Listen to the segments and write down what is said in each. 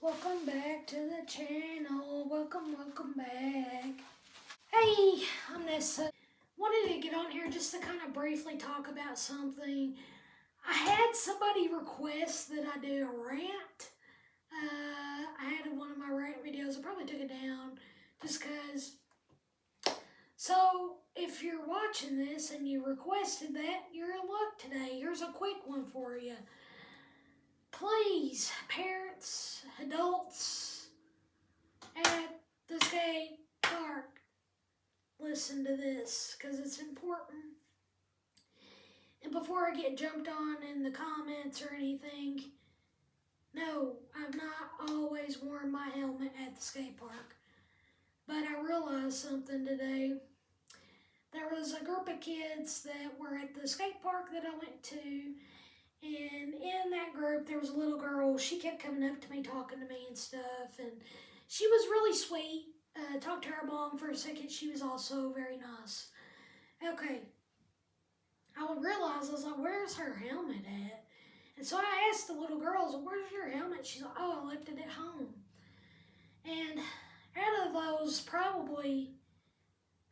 Welcome back to the channel. Welcome back. Hey, I'm Nessa. Wanted to get on here just to kind of briefly talk about something. I had somebody request that I do a rant. I had one of my rant videos. I probably took it down just because. So, if you're watching this and you requested that, you're in luck today. Here's a quick one for you. Please, parents, adults at the skate park, listen to this because it's important. And before I get jumped on in the comments or anything, no, I've not always worn my helmet at the skate park. But I realized something today. There was a group of kids that were at the skate park that I went to. And in that group, there was a little girl. She kept coming up to me, talking to me and stuff. And she was really sweet. Talked to her mom for a second. She was also very nice. Okay. I realized, I was like, where's her helmet at? And so I asked the little girls, where's your helmet? She's like, oh, I left it at home. And out of those, probably,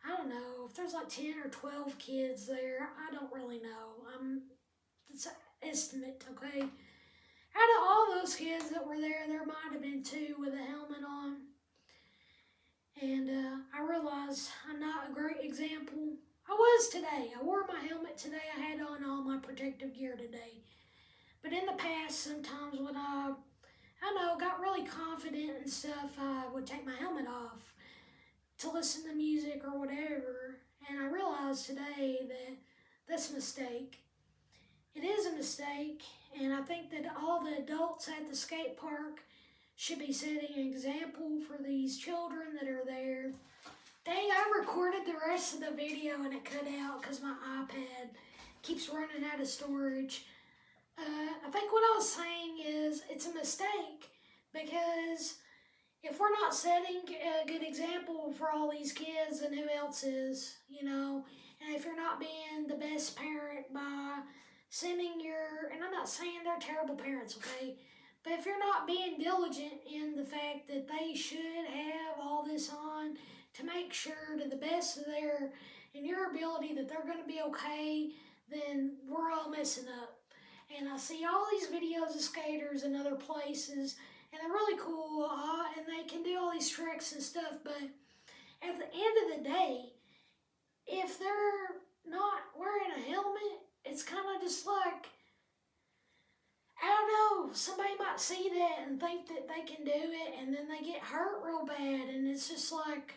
I don't know, if there's like 10 or 12 kids there, I don't really know. It's an estimate, okay? Out of all those kids that were there, there might have been 2 with a helmet on. And I realized I'm not a great example. I was today. I wore my helmet today. I had on all my protective gear today. But in the past, sometimes when I got really confident and stuff, I would take my helmet off to listen to music or whatever. And I realized today that that's a mistake. It is a mistake, and I think that all the adults at the skate park should be setting an example for these children that are there. Dang, I recorded the rest of the video and it cut out because my iPad keeps running out of storage. I think what I was saying is it's a mistake because if we're not setting a good example for all these kids, then who else is, And if you're not being the best parent by sending and I'm not saying they're terrible parents, okay? But if you're not being diligent in the fact that they should have all this on to make sure to the best of your ability that they're going to be okay, then we're all messing up. And I see all these videos of skaters in other places, and they're really cool, and they can do all these tricks and stuff, but at the end of the day, if they're not wearing a helmet, it's kind of just like, I don't know, somebody might see that and think that they can do it, and then they get hurt real bad, and it's just like,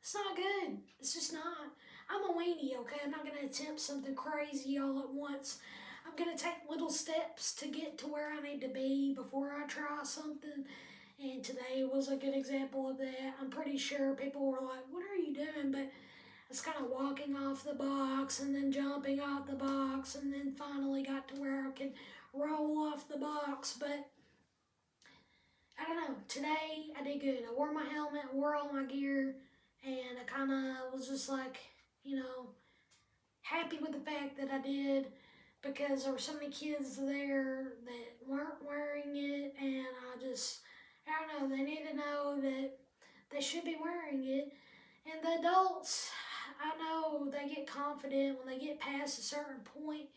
it's not good. It's just not. I'm a weenie, okay? I'm not going to attempt something crazy all at once. I'm going to take little steps to get to where I need to be before I try something, and today was a good example of that. I'm pretty sure people were like, what are you doing? But it's kind of walking off the box and then jumping off the box and then finally got to where I could roll off the box. But I don't know. Today I did good. I wore my helmet, I wore all my gear, and I kind of was just like, happy with the fact that I did because there were so many kids there that weren't wearing it, and I don't know, they need to know that they should be wearing it. And the adults, I know they get confident when they get past a certain point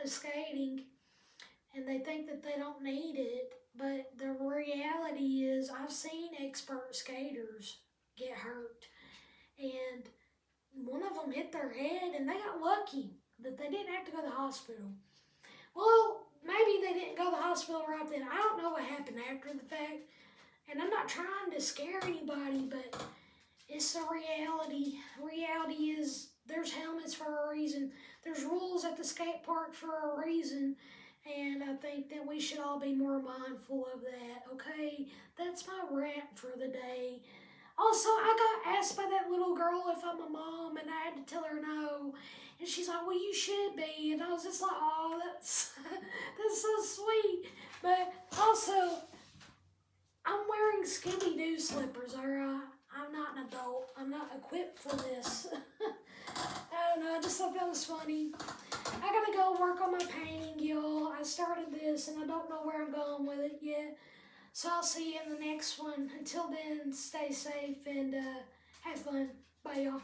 of skating and they think that they don't need it. But the reality is I've seen expert skaters get hurt. And one of them hit their head and they got lucky that they didn't have to go to the hospital. Well, maybe they didn't go to the hospital right then. I don't know what happened after the fact. And I'm not trying to scare anybody, but it's the reality. Reality is there's helmets for a reason. There's rules at the skate park for a reason. And I think that we should all be more mindful of that, okay? That's my rant for the day. Also, I got asked by that little girl if I'm a mom, and I had to tell her no. And she's like, well, you should be. And I was just like, oh, that's so sweet. But also, I'm wearing Scooby-Doo slippers, all right? I'm not an adult. I'm not equipped for this. I don't know. I just thought that was funny. I gotta go work on my painting, y'all. I started this, and I don't know where I'm going with it yet. So I'll see you in the next one. Until then, stay safe and have fun. Bye, y'all.